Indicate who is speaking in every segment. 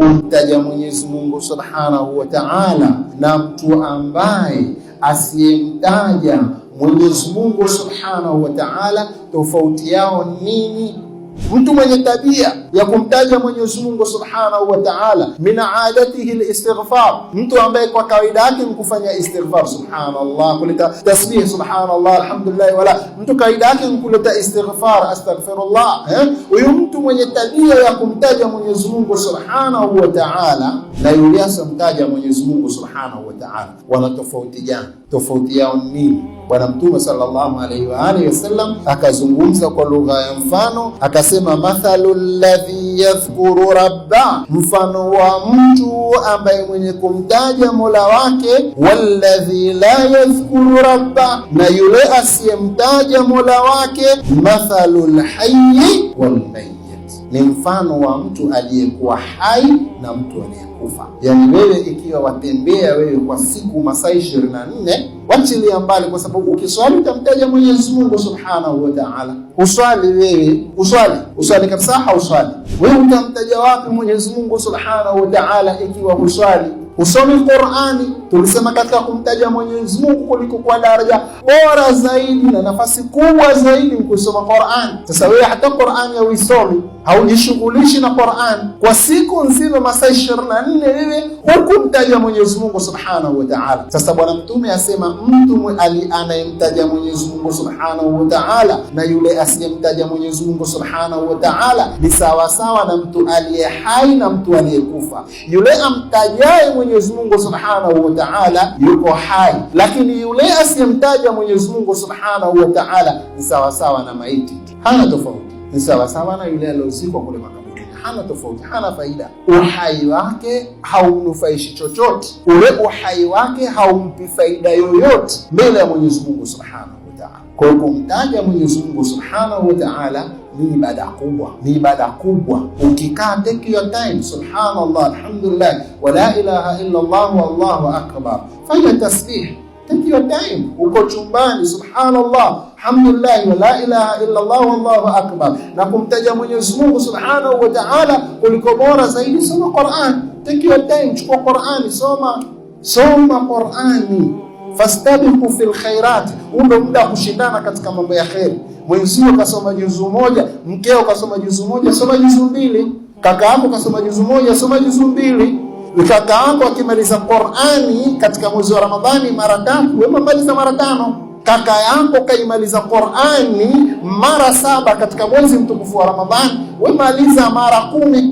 Speaker 1: kumtaja Mwenyezi Mungu Subhanahu wa Ta'ala na mtu ambaye asiyemtaja Mwenyezi Mungu Subhanahu wa Ta'ala, tofauti yao nini? Mtu mwenye tabia ya kumtaja Mwenyezi Mungu Subhanahu wa Ta'ala, min aadatihi al-istighfar, mtu ambaye kwa kawaida yake mkufanya istighfar, subhanallah, kuleta tasbih, subhanallah, alhamdulillah, wala mtu kawaida yake mkuleta istighfar, astaghfirullah. Huyu mtu mwenye tabia ya kumtaja Mwenyezi Mungu Subhanahu wa Ta'ala na yule asamtaja Mwenyezi Mungu Subhanahu wa Ta'ala, wana tofauti gani? Tofauti yao nini? Bwana Mtume sallallahu alaihi wa alihi wasallam akazungumza kwa lugha ya mfano, akasema mathalul ladhi yadhkuru rabba, mfano wa mtu ambaye mwenye kumtaja Mola wake, walladhi la yadhkuru rabba, na yule asiyemtaja Mola wake, mathalul hayyi wal mayyit, ni mfano wa mtu aliyekuwa hai na mtu aliyekufa. Yani wewe ikiwa watembea wewe kwa siku masaa 24, wachilia mbali, kwa sababu ukiswali utamtaja Mwenyezi Mungu Subhanahu wa Ta'ala. Uswali wewe, uswali kabisa, hauswali wewe, utamtaja wapi Mwenyezi Mungu Subhanahu wa Ta'ala ikiwa uswali? Usomi Qur'ani. Tulisema katika kumtaja Mwenyezi Mungu kuliko kwa daraja bora zaidi na nafasi kubwa zaidi kusoma Qur'ani. Sasa wewe hata Qur'ani ya uisomi, haujishughulishi na Qur'ani kwa siku nzima masaa 24, wewe hukumtaja Mwenyezi Mungu Subhanahu wa Ta'ala. Sasa Bwana Mtume asema mtu anayemtaja Mwenyezi Mungu Subhanahu wa Ta'ala na yule asiyemtaja Mwenyezi Mungu Subhanahu wa Ta'ala ni sawa sawa na mtu aliye hai na mtu aliyekufa. Yule amtajaye Mwenyezi Mungu Subhanahu wa Ta'ala yuko hai, lakini yule asiyemtaja Mwenyezi Mungu Subhanahu wa Ta'ala ni sawa sawa na maiti, hana tofauti. Ni sawa sawa na yule aliyozikwa kule makaburini, hana tofauti, hana faida. Uhai wake haumnufaishi chochote, ule uhai wake haumpi faida yoyote mbele ya Mwenyezi Mungu Subhanahu wa Ta'ala. Kwa hiyo kumtaja Mwenyezi Mungu Subhanahu wa Ta'ala ni ibada kubwa, ni ibada kubwa. Ukikaa take your time, subhanallah, alhamdulillah, wa la ilaha illa Allah, wallahu akbar, fanya tasbih, take your time. Uko chumbani, subhanallah, alhamdulillah, wa la ilaha illa Allah, wallahu akbar, na kumtaja Mwenyezi Mungu Subhanahu wa Ta'ala kuliko bora zaidi. Soma Qur'an, take your time, chukua Qur'ani, soma Qur'ani, fastabiqu fil khairat. Ndo muda kushindana katika mambo ya khair. Mwenzio kasoma juzu moja, mkeo kasoma juzu moja, soma juzu mbili. Kaka yako kasoma juzu moja, soma juzu mbili. Kaka yako akimaliza Qur'ani katika mwezi wa Ramadhani mara 3, wewe maliza mara 5. Kaka yako kaimaliza Qur'ani mara 7 katika mwezi mtukufu wa Ramadhani, wewe maliza mara 10.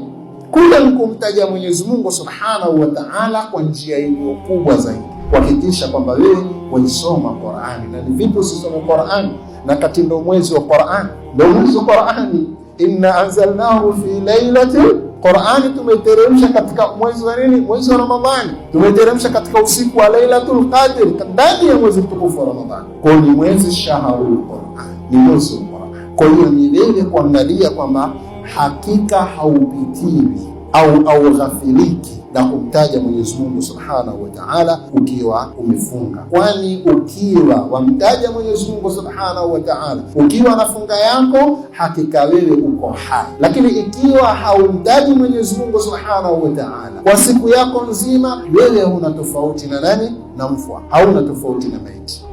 Speaker 1: Kule kumtaja Mwenyezi Mungu Subhanahu wa Ta'ala kwa njia iliyo kubwa zaidi, kuhakikisha kwamba wewe waisoma Qur'ani. Na ni vipi usisome Qur'ani na kati ndo mwezi wa Qur'ani? Ndio mwezi wa Qur'ani, inna anzalnahu fi lailatil Qur'ani, tumeteremsha katika mwezi wa nini? Mwezi wa Ramadhani. Tumeteremsha katika usiku wa Lailatul Qadr, ndani ya mwezi mtukufu wa Ramadhani. Kwa ni mwezi shahrul Qur'an, ni mwezi wa Qur'an. Kwa hiyo ni vile kuangalia kwamba hakika haupitiwi au ghafiliki na kumtaja Mwenyezi Mungu Subhanahu wa Ta'ala ukiwa umefunga. Kwani ukiwa wamtaja Mwenyezi Mungu Subhanahu wa Ta'ala ukiwa na funga yako, hakika wewe uko hai. Lakini ikiwa haumtaji Mwenyezi Mungu Subhanahu wa Ta'ala kwa siku yako nzima, wewe una tofauti na nani? Na mfwa. Hauna tofauti na maiti.